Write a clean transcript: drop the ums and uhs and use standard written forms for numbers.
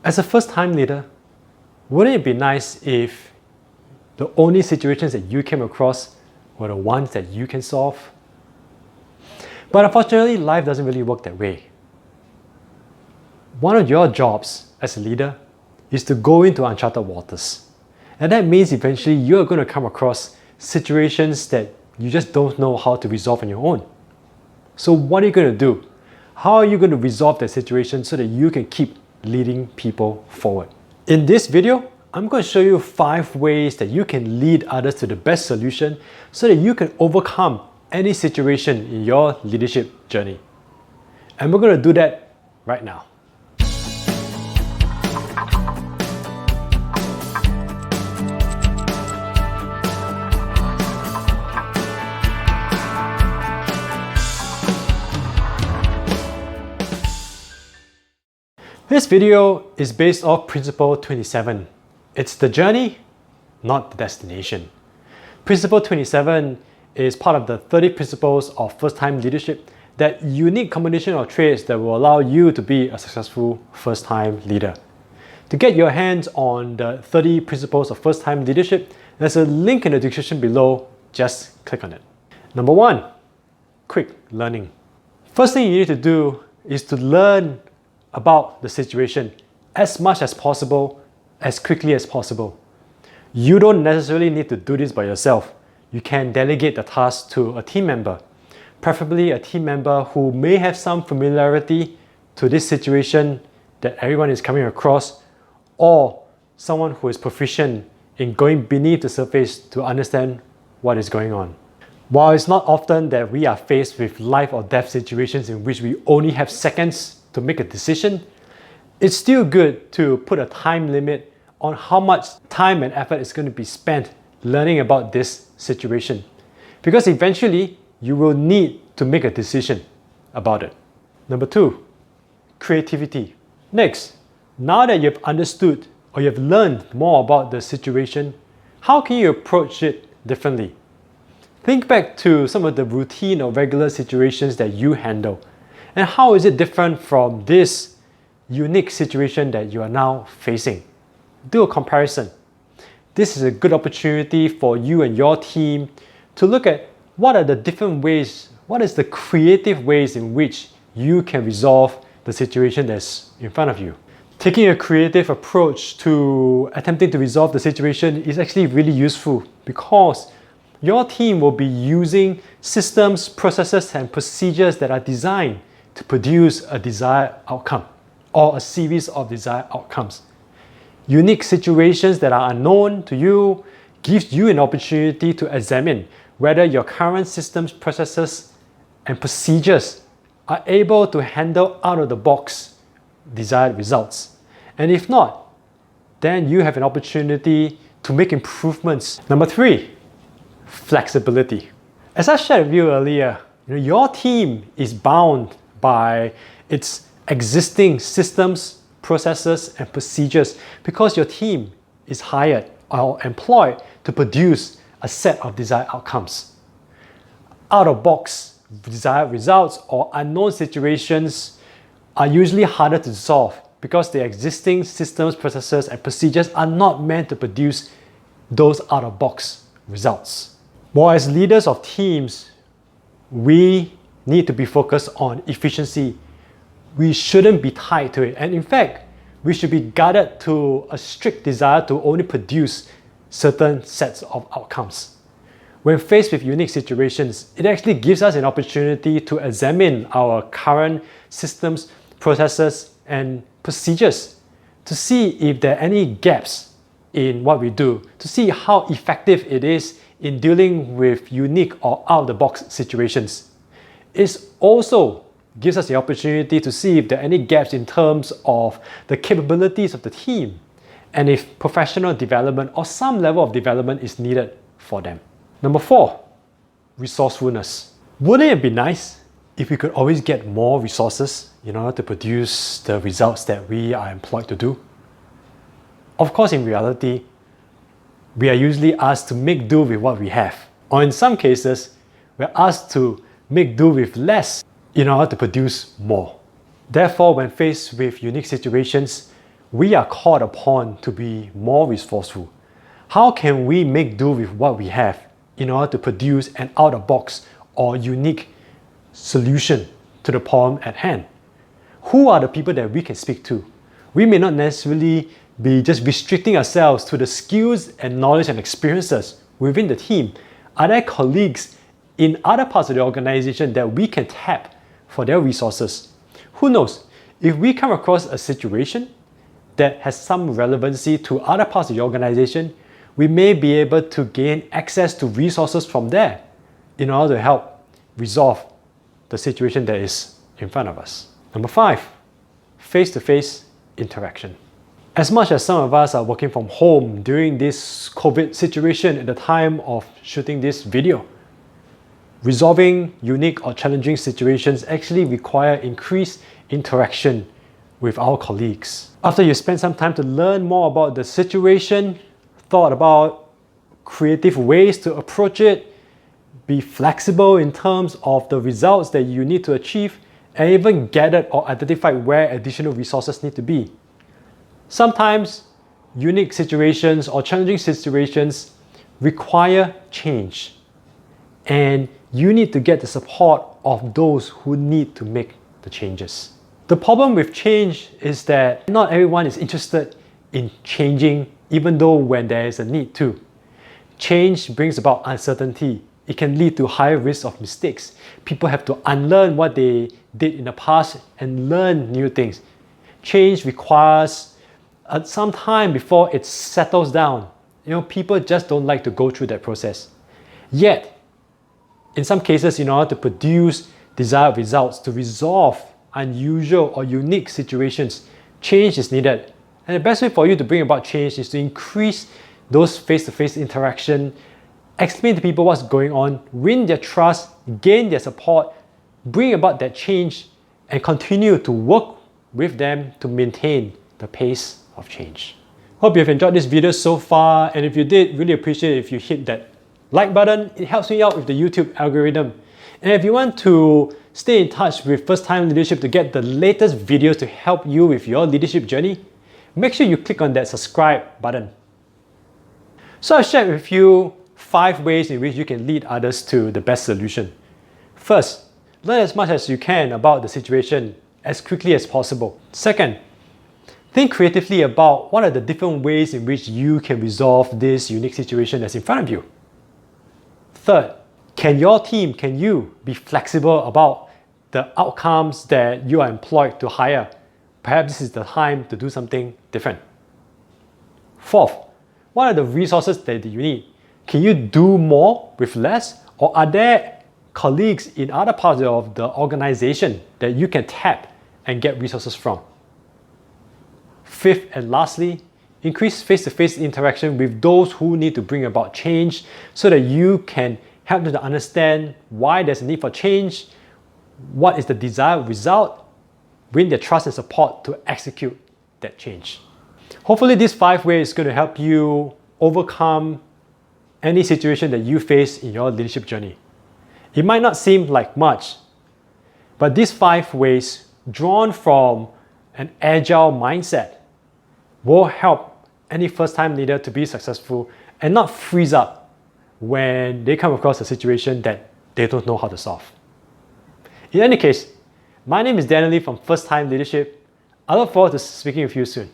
As a first-time leader, wouldn't it be nice if the only situations that you came across were the ones that you can solve? But unfortunately, life doesn't really work that way. One of your jobs as a leader is to go into uncharted waters. And that means eventually you're going to come across situations that you just don't know how to resolve on your own. So what are you going to do? How are you going to resolve that situation so that you can keep leading people forward? In this video, I'm going to show you 5 ways that you can lead others to the best solution so that you can overcome any situation in your leadership journey. And we're going to do that right now. This video is based off Principle 27. It's the journey, not the destination. Principle 27 is part of the 30 principles of first-time leadership, that unique combination of traits that will allow you to be a successful first-time leader. To get your hands on the 30 principles of first-time leadership, there's a link in the description below. Just click on it. Number 1, quick learning. First thing you need to do is to learn about the situation as much as possible, as quickly as possible. You don't necessarily need to do this by yourself. You can delegate the task to a team member, preferably a team member who may have some familiarity to this situation that everyone is coming across, or someone who is proficient in going beneath the surface to understand what is going on. While it's not often that we are faced with life or death situations in which we only have seconds to make a decision, it's still good to put a time limit on how much time and effort is going to be spent learning about this situation. Because eventually, you will need to make a decision about it. Number 2, creativity. Next, now that you've understood or you've learned more about the situation, how can you approach it differently? Think back to some of the routine or regular situations that you handle. And how is it different from this unique situation that you are now facing? Do a comparison. This is a good opportunity for you and your team to look at what are the different ways, what is the creative ways in which you can resolve the situation that's in front of you. Taking a creative approach to attempting to resolve the situation is actually really useful because your team will be using systems, processes, and procedures that are designed to produce a desired outcome or a series of desired outcomes. Unique situations that are unknown to you gives you an opportunity to examine whether your current systems, processes, and procedures are able to handle out-of-the-box desired results. And if not, then you have an opportunity to make improvements. Number 3, flexibility. As I shared with you earlier, your team is bound by its existing systems, processes, and procedures because your team is hired or employed to produce a set of desired outcomes. Out-of-box desired results or unknown situations are usually harder to solve because the existing systems, processes, and procedures are not meant to produce those out-of-box results. While as leaders of teams, we need to be focused on efficiency. We shouldn't be tied to it. And in fact, we should be guided to a strict desire to only produce certain sets of outcomes. When faced with unique situations, it actually gives us an opportunity to examine our current systems, processes, and procedures to see if there are any gaps in what we do, to see how effective it is in dealing with unique or out-of-the-box situations. It also gives us the opportunity to see if there are any gaps in terms of the capabilities of the team and if professional development or some level of development is needed for them. Number 4, resourcefulness. Wouldn't it be nice if we could always get more resources in order to produce the results that we are employed to do? Of course, in reality, we are usually asked to make do with what we have. Or in some cases, we're asked to make do with less in order to produce more. Therefore, when faced with unique situations, we are called upon to be more resourceful. How can we make do with what we have in order to produce an out-of-box or unique solution to the problem at hand? Who are the people that we can speak to? We may not necessarily be just restricting ourselves to the skills and knowledge and experiences within the team. Are there colleagues in other parts of the organization that we can tap for their resources? Who knows? If we come across a situation that has some relevancy to other parts of the organization, we may be able to gain access to resources from there in order to help resolve the situation that is in front of us. Number 5, face-to-face interaction. As much as some of us are working from home during this COVID situation at the time of shooting this video, resolving unique or challenging situations actually require increased interaction with our colleagues. After you spend some time to learn more about the situation, thought about creative ways to approach it, be flexible in terms of the results that you need to achieve, and even gathered or identified where additional resources need to be. Sometimes unique situations or challenging situations require change, and you need to get the support of those who need to make the changes. The problem with change is that not everyone is interested in changing, even though when there is a need to. Change brings about uncertainty. It can lead to higher risk of mistakes. People have to unlearn what they did in the past and learn new things. Change requires some time before it settles down. People just don't like to go through that process. Yet, in some cases, in order to produce desired results, to resolve unusual or unique situations, change is needed. And the best way for you to bring about change is to increase those face-to-face interaction, explain to people what's going on, win their trust, gain their support, bring about that change, and continue to work with them to maintain the pace of change. Hope you've enjoyed this video so far, and if you did, really appreciate it if you hit that like button. It helps me out with the YouTube algorithm. And if you want to stay in touch with First Time Leadership to get the latest videos to help you with your leadership journey, make sure you click on that subscribe button. So I've shared with you 5 ways in which you can lead others to the best solution. First, learn as much as you can about the situation as quickly as possible. Second, think creatively about what are the different ways in which you can resolve this unique situation that's in front of you. Third, can you be flexible about the outcomes that you are employed to hire? Perhaps this is the time to do something different. Fourth, what are the resources that you need? Can you do more with less? Or are there colleagues in other parts of the organization that you can tap and get resources from? Fifth and lastly, increase face-to-face interaction with those who need to bring about change so that you can help them to understand why there's a need for change, what is the desired result, win their trust and support to execute that change. Hopefully these 5 ways is going to help you overcome any situation that you face in your leadership journey. It might not seem like much, but these 5 ways drawn from an agile mindset will help any first-time leader to be successful and not freeze up when they come across a situation that they don't know how to solve. In any case, my name is Daniel Lee from First Time Leadership. I look forward to speaking with you soon.